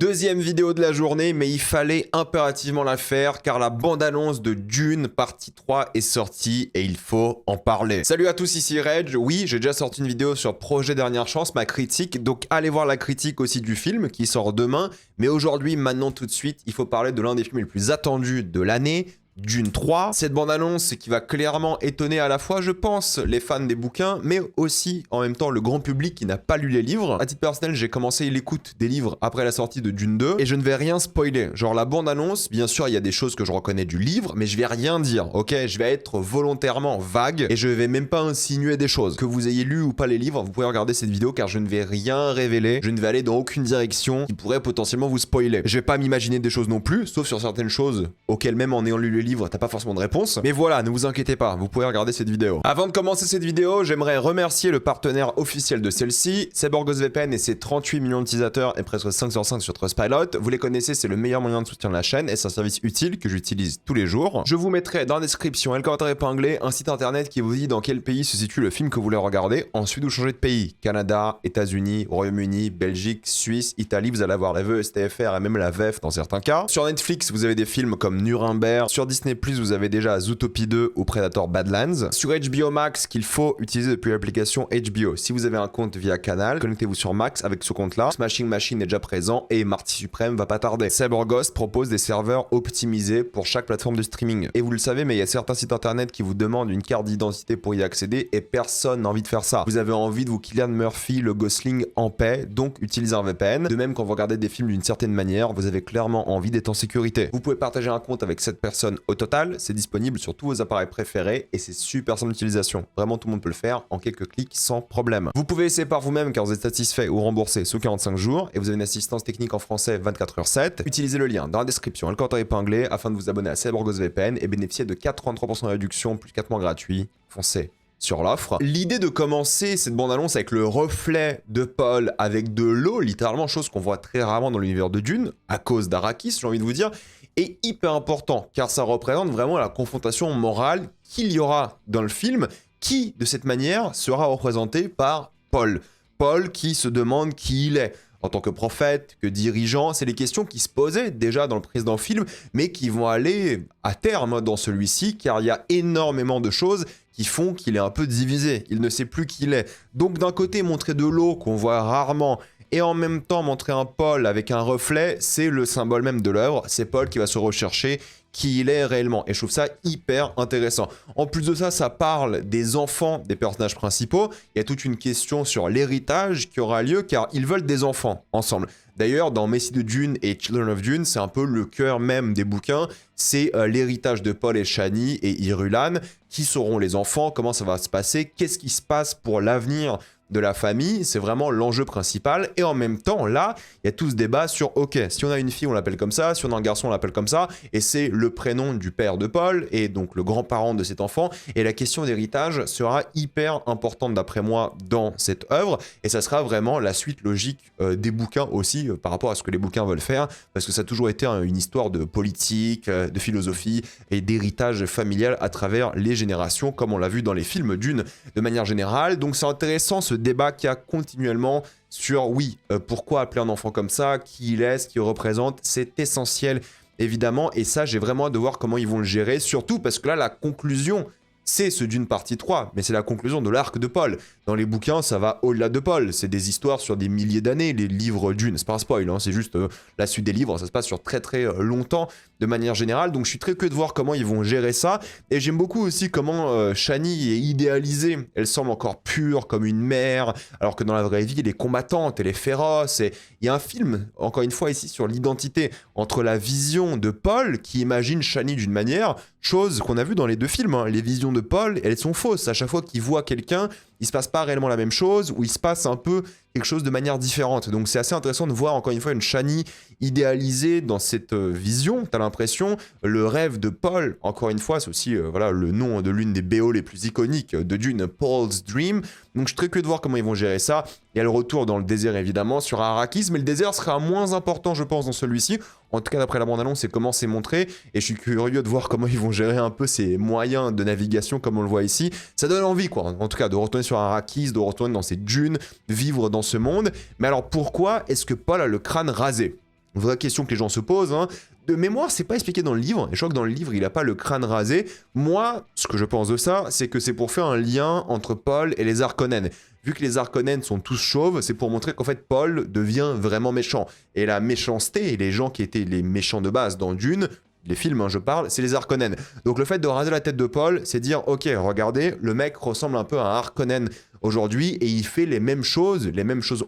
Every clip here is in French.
Deuxième vidéo de la journée, mais il fallait impérativement la faire car la bande-annonce de Dune partie 3 est sortie et il faut en parler. Salut à tous, ici Reg. Oui, j'ai déjà sorti une vidéo sur Projet Dernière Chance, ma critique, donc allez voir la critique aussi du film qui sort demain. Mais aujourd'hui, maintenant tout de suite, il faut parler de l'un des films les plus attendus de l'année, Dune 3. Cette bande-annonce qui va clairement étonner à la fois, je pense, les fans des bouquins, mais aussi en même temps le grand public qui n'a pas lu les livres. À titre personnel, j'ai commencé l'écoute des livres après la sortie de Dune 2 et je ne vais rien spoiler. Genre la bande-annonce, bien sûr, il y a des choses que je reconnais du livre, mais je vais rien dire, ok? Je vais être volontairement vague et je vais même pas insinuer des choses. Que vous ayez lu ou pas les livres, vous pouvez regarder cette vidéo car je ne vais rien révéler. Je ne vais aller dans aucune direction qui pourrait potentiellement vous spoiler. Je vais pas m'imaginer des choses non plus, sauf sur certaines choses auxquelles même en ayant lu le livre, t'as pas forcément de réponse. Mais voilà, ne vous inquiétez pas, vous pouvez regarder cette vidéo. Avant de commencer cette vidéo, j'aimerais remercier le partenaire officiel de celle-ci, c'est BorgosVPN et ses 38 millions d'utilisateurs et presque 5 sur 5 sur Trustpilot. Vous les connaissez, c'est le meilleur moyen de soutenir la chaîne et c'est un service utile que j'utilise tous les jours. Je vous mettrai dans la description et le commentaire épinglé un site internet qui vous dit dans quel pays se situe le film que vous voulez regarder. Ensuite, vous changez de pays. Canada, États-Unis, Royaume-Uni, Belgique, Suisse, Italie, vous allez avoir la VE-STFR et même la VEF dans certains cas. Sur Netflix, vous avez des films comme Nuremberg. Sur Disney+, vous avez déjà Zootopie 2 ou Predator Badlands. Sur HBO Max, qu'il faut utiliser depuis l'application HBO. Si vous avez un compte via Canal, connectez-vous sur Max avec ce compte-là. Smashing Machine est déjà présent et Marty Supreme va pas tarder. CyberGhost propose des serveurs optimisés pour chaque plateforme de streaming. Et vous le savez, mais il y a certains sites internet qui vous demandent une carte d'identité pour y accéder et personne n'a envie de faire ça. Vous avez envie de vous Cillian Murphy, le Gosling en paix, donc utilisez un VPN. De même, quand vous regardez des films d'une certaine manière, vous avez clairement envie d'être en sécurité. Vous pouvez partager un compte avec 7 personnes au total. C'est disponible sur tous vos appareils préférés et c'est super simple d'utilisation. Vraiment, tout le monde peut le faire en quelques clics sans problème. Vous pouvez essayer par vous-même car vous êtes satisfait ou remboursé sous 45 jours et vous avez une assistance technique en français 24h7. Utilisez le lien dans la description et le commentaire épinglé afin de vous abonner à CyberGhostVPN et bénéficier de 43% de réduction plus 4 mois gratuits. Foncez sur l'offre. L'idée de commencer cette bande-annonce avec le reflet de Paul avec de l'eau, littéralement, chose qu'on voit très rarement dans l'univers de Dune, à cause d'Arrakis, j'ai envie de vous dire, est hyper important, car ça représente vraiment la confrontation morale qu'il y aura dans le film, qui, de cette manière, sera représenté par Paul. Paul qui se demande qui il est. En tant que prophète, que dirigeant, c'est les questions qui se posaient déjà dans le précédent film, mais qui vont aller à terme dans celui-ci, car il y a énormément de choses qui font qu'il est un peu divisé. Il ne sait plus qui il est. Donc d'un côté, montrer de l'eau qu'on voit rarement, et en même temps montrer un Paul avec un reflet, c'est le symbole même de l'œuvre. C'est Paul qui va se rechercher qui il est réellement. Et je trouve ça hyper intéressant. En plus de ça, ça parle des enfants des personnages principaux. Il y a toute une question sur l'héritage qui aura lieu car ils veulent des enfants ensemble. D'ailleurs, dans Messie de Dune et Children of Dune, c'est un peu le cœur même des bouquins. C'est l'héritage de Paul et Shani et Irulan. Qui seront les enfants? Comment ça va se passer? Qu'est-ce qui se passe pour l'avenir de la famille? C'est vraiment l'enjeu principal. Et en même temps, là, il y a tout ce débat sur, ok, si on a une fille, on l'appelle comme ça, si on a un garçon, on l'appelle comme ça, et c'est le prénom du père de Paul, et donc le grand-parent de cet enfant, et la question d'héritage sera hyper importante d'après moi dans cette œuvre, et ça sera vraiment la suite logique des bouquins aussi, par rapport à ce que les bouquins veulent faire, parce que ça a toujours été une histoire de politique, de philosophie, et d'héritage familial à travers les générations, comme on l'a vu dans les films Dune de manière générale. Donc c'est intéressant ce débat qu'il y a continuellement sur, oui, pourquoi appeler un enfant comme ça, qui il est, ce qu'il représente, c'est essentiel évidemment, et ça j'ai vraiment hâte de voir comment ils vont le gérer, surtout parce que là la conclusion, c'est ce Dune partie 3, mais c'est la conclusion de l'arc de Paul. Dans les bouquins, ça va au-delà de Paul. C'est des histoires sur des milliers d'années, les livres Dune. C'est pas un spoil, hein, c'est juste la suite des livres. Ça se passe sur très très longtemps de manière générale. Donc je suis très curieux de voir comment ils vont gérer ça. Et j'aime beaucoup aussi comment Shani est idéalisée. Elle semble encore pure comme une mère, alors que dans la vraie vie, elle est combattante, elle est féroce. Et il y a un film, encore une fois ici, sur l'identité entre la vision de Paul, qui imagine Shani d'une manière, chose qu'on a vu dans les deux films. Hein. Les visions de Paul, elles sont fausses. À chaque fois qu'il voit quelqu'un, il se passe pas réellement la même chose, ou il se passe un peu quelque chose de manière différente. Donc c'est assez intéressant de voir encore une fois une Shani idéalisée dans cette vision. T'as l'impression, le rêve de Paul, encore une fois, c'est aussi voilà, le nom de l'une des BO les plus iconiques de Dune, Paul's Dream. Donc je suis très curieux de voir comment ils vont gérer ça. Il y a le retour dans le désert évidemment sur Arrakis, mais le désert sera moins important je pense dans celui-ci. En tout cas d'après la bande-annonce, c'est comment c'est montré. Et je suis curieux de voir comment ils vont gérer un peu ces moyens de navigation comme on le voit ici. Ça donne envie quoi, en tout cas de retourner sur Arrakis, de retourner dans ces dunes, vivre dans ce monde. Mais alors pourquoi est-ce que Paul a le crâne rasé ? Vraie question que les gens se posent, hein. De mémoire, c'est pas expliqué dans le livre, et je crois que dans le livre, il a pas le crâne rasé. Moi, ce que je pense de ça, c'est que c'est pour faire un lien entre Paul et les Harkonnen. Vu que les Harkonnen sont tous chauves, c'est pour montrer qu'en fait, Paul devient vraiment méchant. Et la méchanceté, et les gens qui étaient les méchants de base dans Dune, les films, hein, je parle, c'est les Harkonnen. Donc le fait de raser la tête de Paul, c'est dire, ok, regardez, le mec ressemble un peu à un Harkonnen aujourd'hui, et il fait les mêmes choses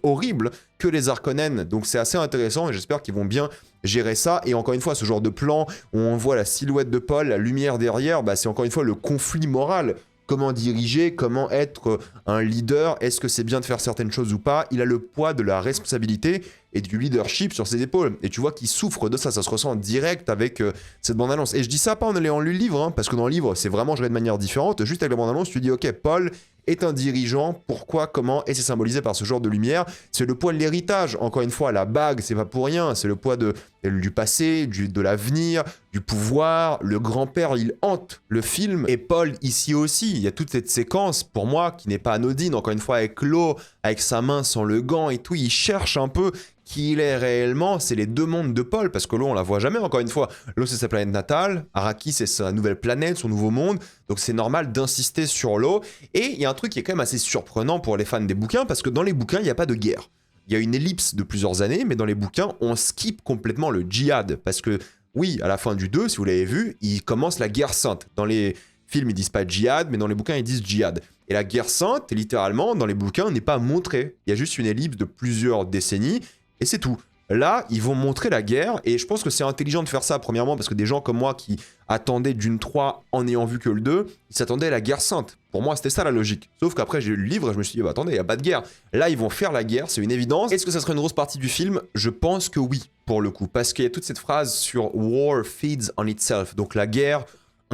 horribles que les Harkonnen. Donc c'est assez intéressant, et j'espère qu'ils vont bien gérer ça. Et encore une fois, ce genre de plan où on voit la silhouette de Paul, la lumière derrière, bah, c'est encore une fois le conflit moral. Comment diriger, comment être un leader, est-ce que c'est bien de faire certaines choses ou pas? Il a le poids de la responsabilité et du leadership sur ses épaules. Et tu vois qu'il souffre de ça, ça se ressent en direct avec cette bande-annonce. Et je dis ça pas en ayant lu le livre, hein, parce que dans le livre, c'est vraiment géré de manière différente. Juste avec la bande-annonce, tu dis, ok, Paul est un dirigeant, pourquoi, comment, et c'est symbolisé par ce genre de lumière. C'est le poids de l'héritage, encore une fois, la bague, c'est pas pour rien, c'est le poids du passé, de l'avenir, du pouvoir. Le grand-père, il hante le film, et Paul, ici aussi, il y a toute cette séquence, pour moi, qui n'est pas anodine, encore une fois, avec l'eau, avec sa main sans le gant et tout, il cherche un peu qui il est réellement, c'est les deux mondes de Paul, parce que l'eau, on la voit jamais, encore une fois. L'eau, c'est sa planète natale, Arrakis, c'est sa nouvelle planète, son nouveau monde, donc c'est normal d'insister sur l'eau. Et il y a un truc qui est quand même assez surprenant pour les fans des bouquins, parce que dans les bouquins, il n'y a pas de guerre. Il y a une ellipse de plusieurs années, mais dans les bouquins, on skip complètement le djihad, parce que, oui, à la fin du 2, si vous l'avez vu, il commence la guerre sainte. Dans les films, ils disent pas djihad, mais dans les bouquins, ils disent djihad. Et la guerre sainte, littéralement, dans les bouquins, n'est pas montrée. Il y a juste une ellipse de plusieurs décennies, et c'est tout. Là, ils vont montrer la guerre, et je pense que c'est intelligent de faire ça, premièrement, parce que des gens comme moi qui attendaient Dune 3 en n'ayant vu que le 2, ils s'attendaient à la guerre sainte. Pour moi, c'était ça la logique. Sauf qu'après, j'ai lu le livre et je me suis dit, bah attendez, il n'y a pas de guerre. Là, ils vont faire la guerre, c'est une évidence. Est-ce que ça serait une grosse partie du film? Je pense que oui, pour le coup, parce qu'il y a toute cette phrase sur War feeds on itself, donc la guerre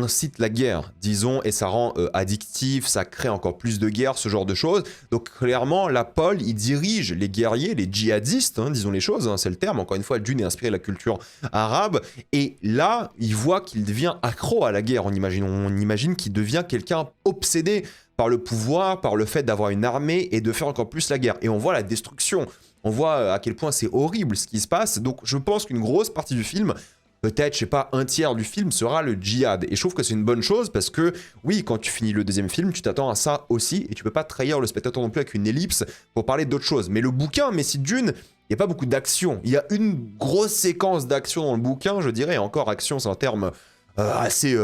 incite la guerre, disons, et ça rend addictif, ça crée encore plus de guerre, ce genre de choses. Donc clairement, là, Paul, il dirige les guerriers, les djihadistes, hein, disons les choses, hein, c'est le terme, encore une fois, Dune est inspiré de la culture arabe, et là, il voit qu'il devient accro à la guerre, on imagine qu'il devient quelqu'un obsédé par le pouvoir, par le fait d'avoir une armée et de faire encore plus la guerre. Et on voit la destruction, on voit à quel point c'est horrible ce qui se passe, donc je pense qu'une grosse partie du film, peut-être, je sais pas, un tiers du film sera le djihad. Et je trouve que c'est une bonne chose parce que, oui, quand tu finis le deuxième film, tu t'attends à ça aussi et tu peux pas trahir le spectateur non plus avec une ellipse pour parler d'autre chose. Mais le bouquin, Messie Dune, il n'y a pas beaucoup d'action. Il y a une grosse séquence d'action dans le bouquin, je dirais. Et encore, action, c'est un terme assez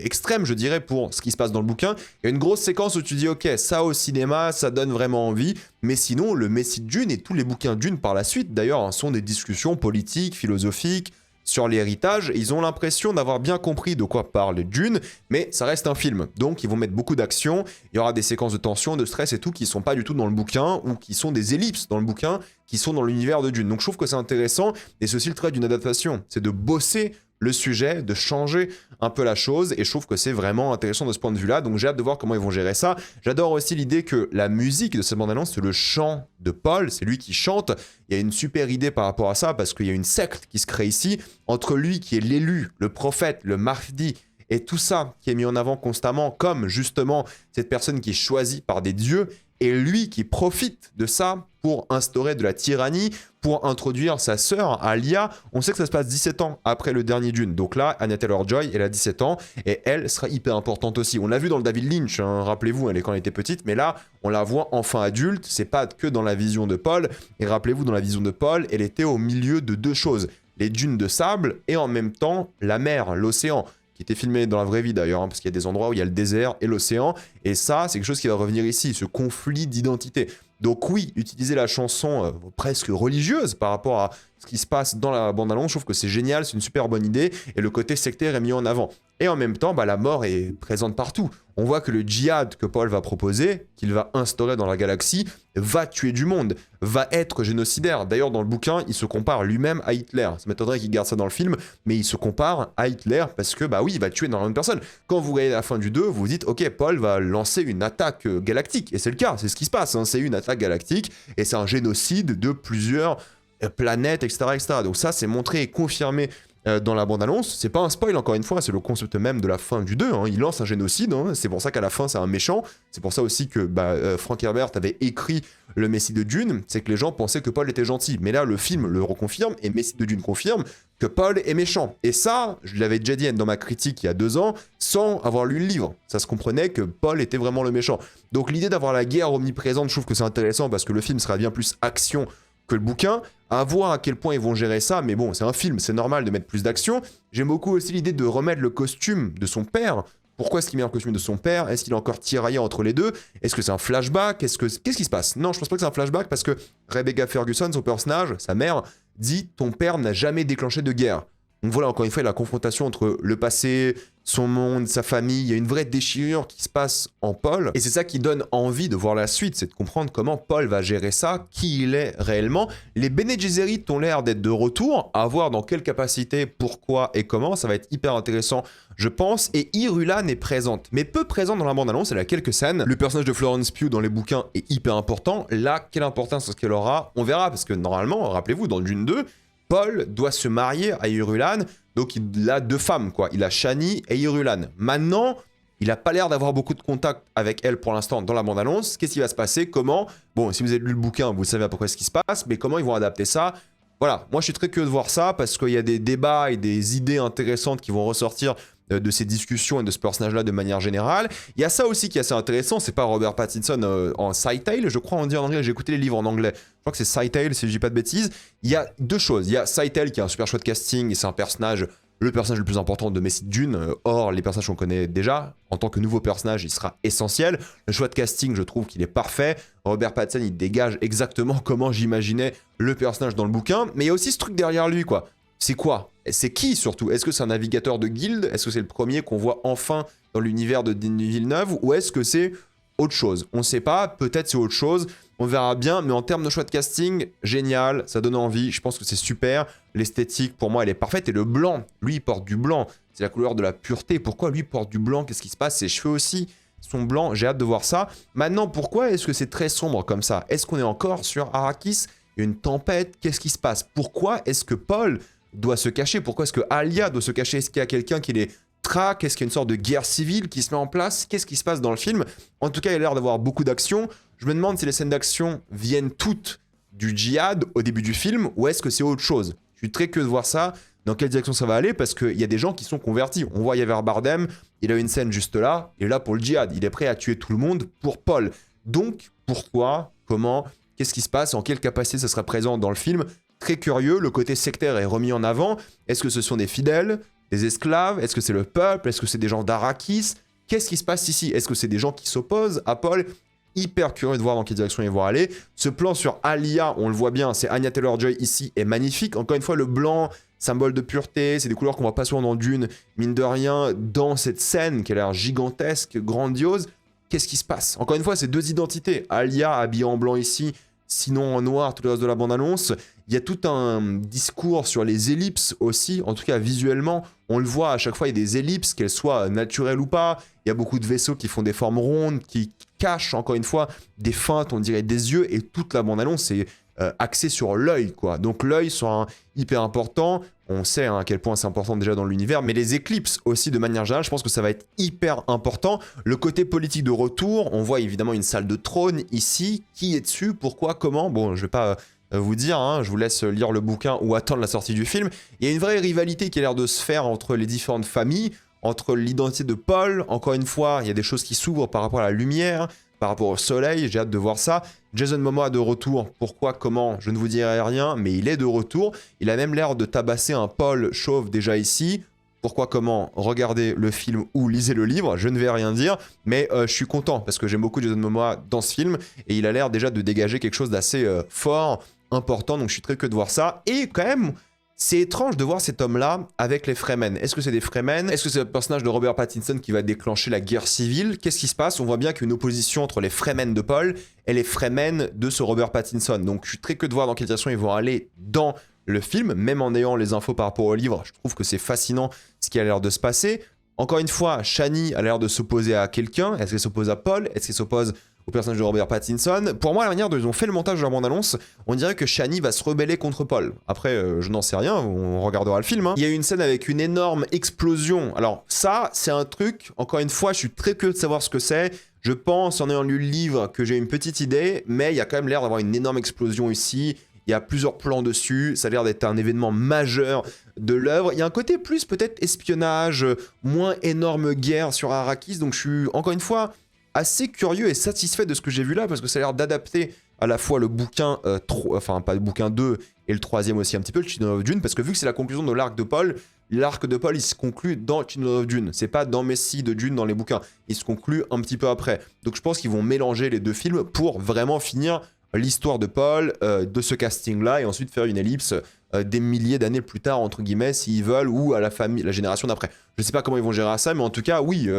extrême, je dirais, pour ce qui se passe dans le bouquin. Il y a une grosse séquence où tu dis, ok, ça au cinéma, ça donne vraiment envie. Mais sinon, le Messie Dune et tous les bouquins Dune par la suite, d'ailleurs, hein, sont des discussions politiques, philosophiques, sur l'héritage, ils ont l'impression d'avoir bien compris de quoi parle Dune, mais ça reste un film, donc ils vont mettre beaucoup d'action, il y aura des séquences de tension, de stress et tout qui sont pas du tout dans le bouquin, ou qui sont des ellipses dans le bouquin, qui sont dans l'univers de Dune. Donc je trouve que c'est intéressant, et c'est aussi le trait d'une adaptation, c'est de bosser le sujet, de changer un peu la chose, et je trouve que c'est vraiment intéressant de ce point de vue-là, donc j'ai hâte de voir comment ils vont gérer ça. J'adore aussi l'idée que la musique de cette bande-annonce, c'est le chant de Paul, c'est lui qui chante. Il y a une super idée par rapport à ça, parce qu'il y a une secte qui se crée ici, entre lui qui est l'élu, le prophète, le Mahdi, et tout ça qui est mis en avant constamment comme justement cette personne qui est choisie par des dieux, et lui qui profite de ça pour instaurer de la tyrannie, pour introduire sa sœur Alia. On sait que ça se passe 17 ans après le dernier Dune. Donc là, Anya Taylor-Joy, elle a 17 ans et elle sera hyper importante aussi. On l'a vu dans le David Lynch, hein, rappelez-vous, elle est quand elle était petite, mais là, on la voit enfin adulte. C'est pas que dans la vision de Paul. Et rappelez-vous, dans la vision de Paul, elle était au milieu de deux choses. Les dunes de sable et en même temps la mer, l'océan, qui était filmé dans la vraie vie d'ailleurs, hein, parce qu'il y a des endroits où il y a le désert et l'océan, et ça, c'est quelque chose qui va revenir ici, ce conflit d'identité. Donc oui, utiliser la chanson presque religieuse par rapport à ce qui se passe dans la bande-annonce, je trouve que c'est génial, c'est une super bonne idée, et le côté sectaire est mis en avant. Et en même temps, la mort est présente partout. On voit que le djihad que Paul va proposer, qu'il va instaurer dans la galaxie, va tuer du monde, va être génocidaire. D'ailleurs, dans le bouquin, il se compare lui-même à Hitler. Ça m'étonnerait qu'il garde ça dans le film, mais il se compare à Hitler parce que, oui, il va tuer énormément de personnes. Quand vous voyez la fin du 2, vous vous dites, ok, Paul va lancer une attaque galactique. Et c'est le cas, c'est ce qui se passe. Hein. C'est une attaque galactique et c'est un génocide de plusieurs planètes, etc., etc. Donc ça, c'est montré et confirmé dans la bande-annonce. C'est pas un spoil, encore une fois, c'est le concept même de la fin du 2. Hein. Il lance un génocide, hein. C'est pour ça qu'à la fin, c'est un méchant. C'est pour ça aussi que Frank Herbert avait écrit le Messie de Dune, c'est que les gens pensaient que Paul était gentil. Mais là, le film le reconfirme, et Messie de Dune confirme que Paul est méchant. Et ça, je l'avais déjà dit dans ma critique il y a 2 ans, sans avoir lu le livre. Ça se comprenait que Paul était vraiment le méchant. Donc l'idée d'avoir la guerre omniprésente, je trouve que c'est intéressant, parce que le film sera bien plus action que le bouquin, à voir à quel point ils vont gérer ça, mais bon, c'est un film, c'est normal de mettre plus d'action. J'aime beaucoup aussi l'idée de remettre le costume de son père. Pourquoi est-ce qu'il met un costume de son père? Est-ce qu'il est encore tiraillé entre les deux? Est-ce que c'est un flashback? Qu'est-ce qui se passe? Non, je pense pas que c'est un flashback, parce que Rebecca Ferguson, son personnage, sa mère, dit « ton père n'a jamais déclenché de guerre ». Donc voilà, encore une fois, la confrontation entre le passé, son monde, sa famille, il y a une vraie déchirure qui se passe en Paul. Et c'est ça qui donne envie de voir la suite, c'est de comprendre comment Paul va gérer ça, qui il est réellement. Les Bene Gesserit ont l'air d'être de retour, à voir dans quelle capacité, pourquoi et comment, ça va être hyper intéressant, je pense. Et Irulan est présente, mais peu présente dans la bande-annonce, elle a quelques scènes. Le personnage de Florence Pugh dans les bouquins est hyper important. Là, quelle importance est-ce qu'elle aura? On verra, parce que normalement, rappelez-vous, dans Dune 2, Paul doit se marier à Irulan, donc il a 2 femmes, quoi. Il a Shani et Irulan. Maintenant, il n'a pas l'air d'avoir beaucoup de contact avec elle pour l'instant dans la bande-annonce. Qu'est-ce qui va se passer? Comment? Bon, si vous avez lu le bouquin, vous savez à peu près ce qui se passe, mais comment ils vont adapter ça? Voilà, moi je suis très curieux de voir ça, parce qu'il y a des débats et des idées intéressantes qui vont ressortir de ces discussions et de ce personnage-là de manière générale. Il y a ça aussi qui est assez intéressant, c'est pas Robert Pattinson en Sightale, je crois on dit en anglais, j'ai écouté les livres en anglais, je crois que c'est Sightale si je dis pas de bêtises. Il y a 2 choses, il y a Sightale qui a un super chouette casting, et c'est un personnage, le personnage le plus important de Messie de Dune, or les personnages qu'on connaît déjà, en tant que nouveau personnage, il sera essentiel. Le choix de casting, je trouve qu'il est parfait. Robert Pattinson, il dégage exactement comment j'imaginais le personnage dans le bouquin, mais il y a aussi ce truc derrière lui, quoi. C'est quoi? C'est qui surtout? Est-ce que c'est un navigateur de guilde? Est-ce que c'est le premier qu'on voit enfin dans l'univers de Denis Villeneuve? Ou est-ce que c'est autre chose? On ne sait pas, peut-être c'est autre chose, on verra bien, mais en termes de choix de casting, génial, ça donne envie, je pense que c'est super. L'esthétique, pour moi, elle est parfaite, et le blanc, lui, il porte du blanc, c'est la couleur de la pureté. Pourquoi lui porte du blanc? Qu'est-ce qui se passe? Ses cheveux aussi sont blancs, j'ai hâte de voir ça. Maintenant, pourquoi est-ce que c'est très sombre comme ça? Est-ce qu'on est encore sur Arrakis? Il y a une tempête, qu'est-ce qui se passe? Pourquoi est-ce que Paul doit se cacher? Pourquoi est-ce que Alia doit se cacher? Est-ce qu'il y a quelqu'un qui les traque? Est-ce qu'il y a une sorte de guerre civile qui se met en place? Qu'est-ce qui se passe dans le film? En tout cas, il a l'air d'avoir beaucoup d'action. Je me demande si les scènes d'action viennent toutes du djihad au début du film, ou est-ce que c'est autre chose? Je suis très curieux de voir ça, dans quelle direction ça va aller, parce qu'il y a des gens qui sont convertis. On voit Javier Bardem, il a une scène juste là, il est là pour le djihad, il est prêt à tuer tout le monde pour Paul. Donc, pourquoi? Comment? Qu'est-ce qui se passe? En quelle capacité ça sera présent dans le film? Très curieux, le côté sectaire est remis en avant. Est-ce que ce sont des fidèles, des esclaves? Est-ce que c'est le peuple? Est-ce que c'est des gens d'Arrakis? Qu'est-ce qui se passe ici? Est-ce que c'est des gens qui s'opposent à Paul? Hyper curieux de voir dans quelle direction ils vont aller. Ce plan sur Alia, on le voit bien, c'est Anya Taylor-Joy ici, est magnifique. Encore une fois, le blanc, symbole de pureté, c'est des couleurs qu'on voit pas souvent dans Dune. Mine de rien, dans cette scène qui a l'air gigantesque, grandiose, qu'est-ce qui se passe? Encore une fois, c'est 2 identités. Alia habillée en blanc ici, sinon en noir tout le reste de la bande-annonce. Il y a tout un discours sur les ellipses aussi, en tout cas visuellement, on le voit à chaque fois, il y a des ellipses, qu'elles soient naturelles ou pas. Il y a beaucoup de vaisseaux qui font des formes rondes, qui cachent encore une fois des feintes, on dirait des yeux, et toute la bande-annonce est axée sur l'œil, quoi. Donc l'œil sera hyper important, on sait à quel point c'est important déjà dans l'univers, mais les éclipses aussi de manière générale, je pense que ça va être hyper important. Le côté politique de retour, on voit évidemment une salle de trône ici, qui est dessus, pourquoi, comment, bon je vais pas vous dire, hein, je vous laisse lire le bouquin ou attendre la sortie du film. Il y a une vraie rivalité qui a l'air de se faire entre les différentes familles, entre l'identité de Paul, encore une fois, il y a des choses qui s'ouvrent par rapport à la lumière, par rapport au soleil, j'ai hâte de voir ça. Jason Momoa de retour, pourquoi, comment, je ne vous dirai rien, mais il est de retour. Il a même l'air de tabasser un Paul chauve déjà ici. Pourquoi, comment, regardez le film ou lisez le livre, je ne vais rien dire, mais je suis content parce que j'aime beaucoup Jason Momoa dans ce film et il a l'air déjà de dégager quelque chose d'assez fort, important, donc je suis très curieux de voir ça. Et quand même, c'est étrange de voir cet homme-là avec les Fremen. Est-ce que c'est des Fremen? Est-ce que c'est le personnage de Robert Pattinson qui va déclencher la guerre civile? Qu'est-ce qui se passe? On voit bien qu'il y a une opposition entre les Fremen de Paul et les Fremen de ce Robert Pattinson. Donc je suis très curieux de voir dans quelle direction ils vont aller dans le film, même en ayant les infos par rapport au livre. Je trouve que c'est fascinant ce qui a l'air de se passer. Encore une fois, Shani a l'air de s'opposer à quelqu'un. Est-ce qu'elle s'oppose à Paul? Est-ce qu'elle s'oppose au personnage de Robert Pattinson. Pour moi, la manière dont ils ont fait le montage de la bande-annonce, on dirait que Chani va se rebeller contre Paul. Après, je n'en sais rien, on regardera le film. Hein. Il y a eu une scène avec une énorme explosion. Alors ça, c'est un truc, encore une fois, je suis très curieux de savoir ce que c'est. Je pense, en ayant lu le livre, que j'ai une petite idée, mais il y a quand même l'air d'avoir une énorme explosion ici. Il y a plusieurs plans dessus, ça a l'air d'être un événement majeur de l'œuvre. Il y a un côté plus peut-être espionnage, moins énorme guerre sur Arrakis. Donc je suis encore une fois assez curieux et satisfait de ce que j'ai vu là, parce que ça a l'air d'adapter à la fois le bouquin, enfin pas le bouquin 2 et le troisième aussi un petit peu, le Children of Dune, parce que vu que c'est la conclusion de l'arc de Paul il se conclut dans Children of Dune, c'est pas dans Messie de Dune dans les bouquins, il se conclut un petit peu après. Donc je pense qu'ils vont mélanger les deux films pour vraiment finir l'histoire de Paul, de ce casting-là, et ensuite faire une ellipse des milliers d'années plus tard, entre guillemets, s'ils veulent, ou à la famille, la génération d'après. Je sais pas comment ils vont gérer ça, mais en tout cas, oui,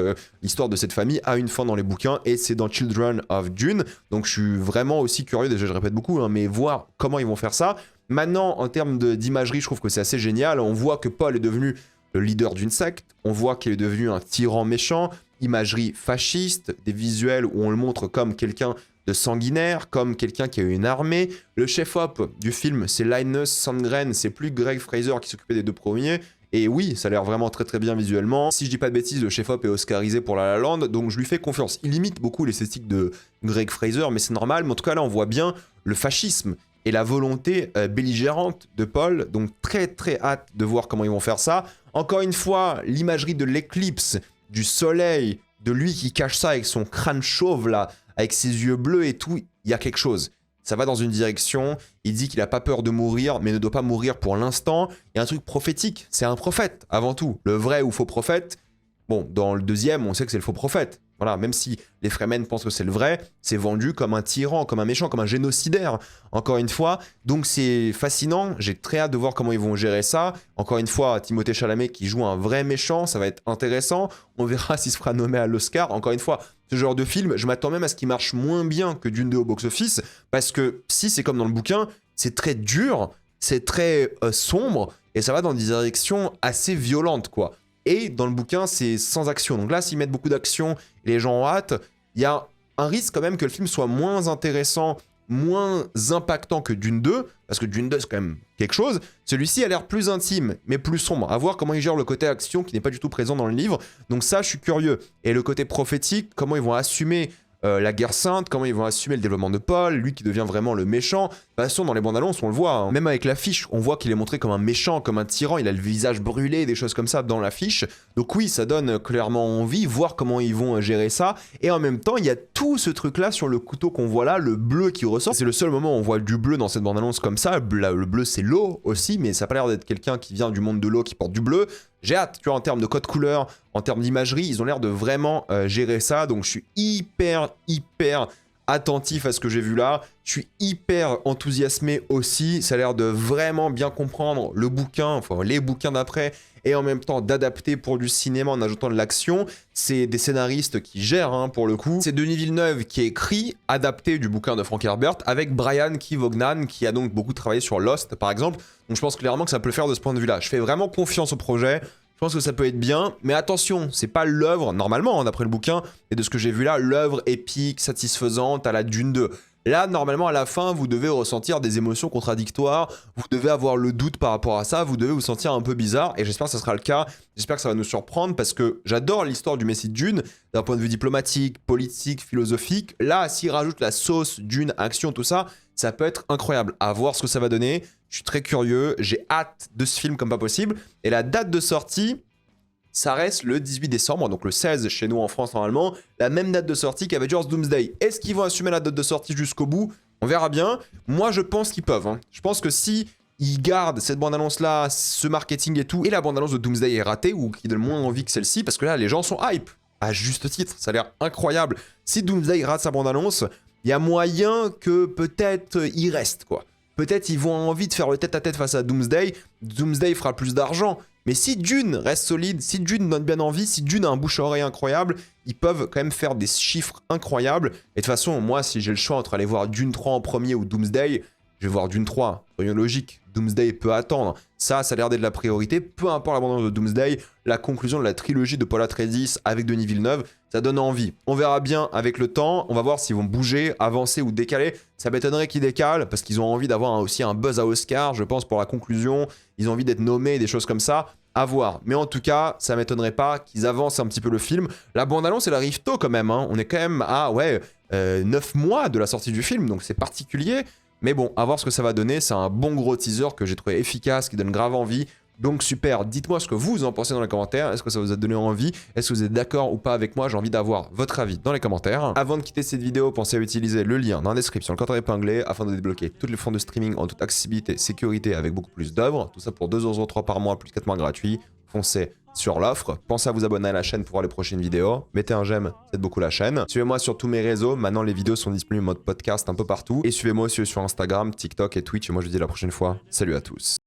l'histoire de cette famille a une fin dans les bouquins, et c'est dans Children of Dune, donc je suis vraiment aussi curieux, déjà je répète beaucoup, hein, mais voir comment ils vont faire ça. Maintenant, en termes d'imagerie, je trouve que c'est assez génial, on voit que Paul est devenu le leader d'une secte, on voit qu'il est devenu un tyran méchant, imagerie fasciste, des visuels où on le montre comme quelqu'un de sanguinaire, comme quelqu'un qui a eu une armée. Le chef-op du film, c'est Linus Sandgren, c'est plus Greg Fraser qui s'occupait des deux premiers. Et oui, ça a l'air vraiment très très bien visuellement. Si je dis pas de bêtises, le chef-op est oscarisé pour La La Land, donc je lui fais confiance. Il imite beaucoup l'esthétique de Greg Fraser, mais c'est normal. Mais en tout cas là, on voit bien le fascisme et la volonté belligérante de Paul. Donc très très hâte de voir comment ils vont faire ça. Encore une fois, l'imagerie de l'éclipse, du soleil, de lui qui cache ça avec son crâne chauve là, avec ses yeux bleus et tout, il y a quelque chose. Ça va dans une direction, il dit qu'il n'a pas peur de mourir, mais ne doit pas mourir pour l'instant. Il y a un truc prophétique, c'est un prophète avant tout. Le vrai ou faux prophète, bon, dans le deuxième, on sait que c'est le faux prophète. Voilà, même si les Fremen pensent que c'est le vrai, c'est vendu comme un tyran, comme un méchant, comme un génocidaire, encore une fois. Donc c'est fascinant, j'ai très hâte de voir comment ils vont gérer ça. Encore une fois, Timothée Chalamet qui joue un vrai méchant, ça va être intéressant. On verra s'il se fera nommer à l'Oscar. Encore une fois, ce genre de film, je m'attends même à ce qu'il marche moins bien que Dune 2 au box-office, parce que si c'est comme dans le bouquin, c'est très dur, c'est très sombre, et ça va dans des directions assez violentes, quoi. Et dans le bouquin, c'est sans action. Donc là, s'ils mettent beaucoup d'action et les gens ont hâte, il y a un risque quand même que le film soit moins intéressant, moins impactant que Dune 2, parce que Dune 2, c'est quand même quelque chose. Celui-ci a l'air plus intime, mais plus sombre. À voir comment ils gèrent le côté action qui n'est pas du tout présent dans le livre. Donc ça, je suis curieux. Et le côté prophétique, comment ils vont assumer la guerre sainte, comment ils vont assumer le développement de Paul, lui qui devient vraiment le méchant. De toute façon, dans les bandes annonces, on le voit, hein. Même avec l'affiche, on voit qu'il est montré comme un méchant, comme un tyran, il a le visage brûlé, des choses comme ça dans l'affiche. Donc oui, ça donne clairement envie, voir comment ils vont gérer ça. Et en même temps, il y a tout ce truc-là sur le couteau qu'on voit là, le bleu qui ressort. C'est le seul moment où on voit du bleu dans cette bande-annonce comme ça. Le bleu, c'est l'eau aussi, mais ça n'a pas l'air d'être quelqu'un qui vient du monde de l'eau qui porte du bleu. J'ai hâte, tu vois, en termes de code couleur, en termes d'imagerie, ils ont l'air de vraiment gérer ça. Donc je suis hyper attentif à ce que j'ai vu là. Je suis hyper enthousiasmé aussi. Ça a l'air de vraiment bien comprendre le bouquin, enfin les bouquins d'après, et en même temps d'adapter pour du cinéma en ajoutant de l'action. C'est des scénaristes qui gèrent, hein, pour le coup. C'est Denis Villeneuve qui a écrit, adapté du bouquin de Frank Herbert, avec Brian Keith-Vaughan, qui a donc beaucoup travaillé sur Lost, par exemple. Donc je pense clairement que ça peut le faire de ce point de vue-là. Je fais vraiment confiance au projet. Je pense que ça peut être bien, mais attention, c'est pas l'œuvre, normalement, hein, d'après le bouquin, et de ce que j'ai vu là, l'œuvre épique, satisfaisante à la Dune 2. Là, normalement, à la fin, vous devez ressentir des émotions contradictoires, vous devez avoir le doute par rapport à ça, vous devez vous sentir un peu bizarre, et j'espère que ça sera le cas, j'espère que ça va nous surprendre, parce que j'adore l'histoire du Messie de Dune, d'un point de vue diplomatique, politique, philosophique. Là, s'il rajoute la sauce, Dune, action, tout ça, ça peut être incroyable. À voir ce que ça va donner. Je suis très curieux, j'ai hâte de ce film comme pas possible. Et la date de sortie, ça reste le 18 décembre, donc le 16 chez nous en France normalement, la même date de sortie qu'Avengers Doomsday. Est-ce qu'ils vont assumer la date de sortie jusqu'au bout? On verra bien. Moi, je pense qu'ils peuvent, hein. Je pense que si ils gardent cette bande-annonce-là, ce marketing et tout, et la bande-annonce de Doomsday est ratée, ou qui donne moins envie que celle-ci, parce que là, les gens sont hype, à juste titre, ça a l'air incroyable. Si Doomsday rate sa bande-annonce, il y a moyen que peut-être il reste, quoi. Peut-être ils vont avoir envie de faire le tête-à-tête face à Doomsday. Doomsday fera plus d'argent. Mais si Dune reste solide, si Dune donne bien envie, si Dune a un bouche-à-oreille incroyable, ils peuvent quand même faire des chiffres incroyables. Et de toute façon, moi, si j'ai le choix entre aller voir Dune 3 en premier ou Doomsday, je vais voir Dune 3. Soyons logiques, Doomsday peut attendre. Ça a l'air d'être la priorité. Peu importe l'abandon de Doomsday, la conclusion de la trilogie de Paul Atreides avec Denis Villeneuve, ça donne envie. On verra bien avec le temps, on va voir s'ils vont bouger, avancer ou décaler. Ça m'étonnerait qu'ils décalent parce qu'ils ont envie d'avoir aussi un buzz à Oscar, je pense, pour la conclusion. Ils ont envie d'être nommés, des choses comme ça. À voir. Mais en tout cas, ça m'étonnerait pas qu'ils avancent un petit peu le film. La bande-annonce, elle arrive tôt quand même. Hein. On est quand même à 9 mois de la sortie du film, donc c'est particulier. Mais bon, à voir ce que ça va donner. C'est un bon gros teaser que j'ai trouvé efficace, qui donne grave envie. Donc super, dites-moi ce que vous en pensez dans les commentaires. Est-ce que ça vous a donné envie? Est-ce que vous êtes d'accord ou pas avec moi? J'ai envie d'avoir votre avis dans les commentaires. Avant de quitter cette vidéo, pensez à utiliser le lien dans la description, le code épinglé, afin de débloquer toutes les fonds de streaming en toute accessibilité, sécurité, avec beaucoup plus d'œuvres. Tout ça pour 2,03€ par mois, plus 4 mois gratuits. Foncez sur l'offre. Pensez à vous abonner à la chaîne pour voir les prochaines vidéos. Mettez un j'aime, ça aide beaucoup la chaîne. Suivez-moi sur tous mes réseaux. Maintenant, les vidéos sont disponibles en mode podcast un peu partout. Et suivez-moi aussi sur Instagram, TikTok et Twitch. Et moi, je vous dis à la prochaine fois. Salut à tous.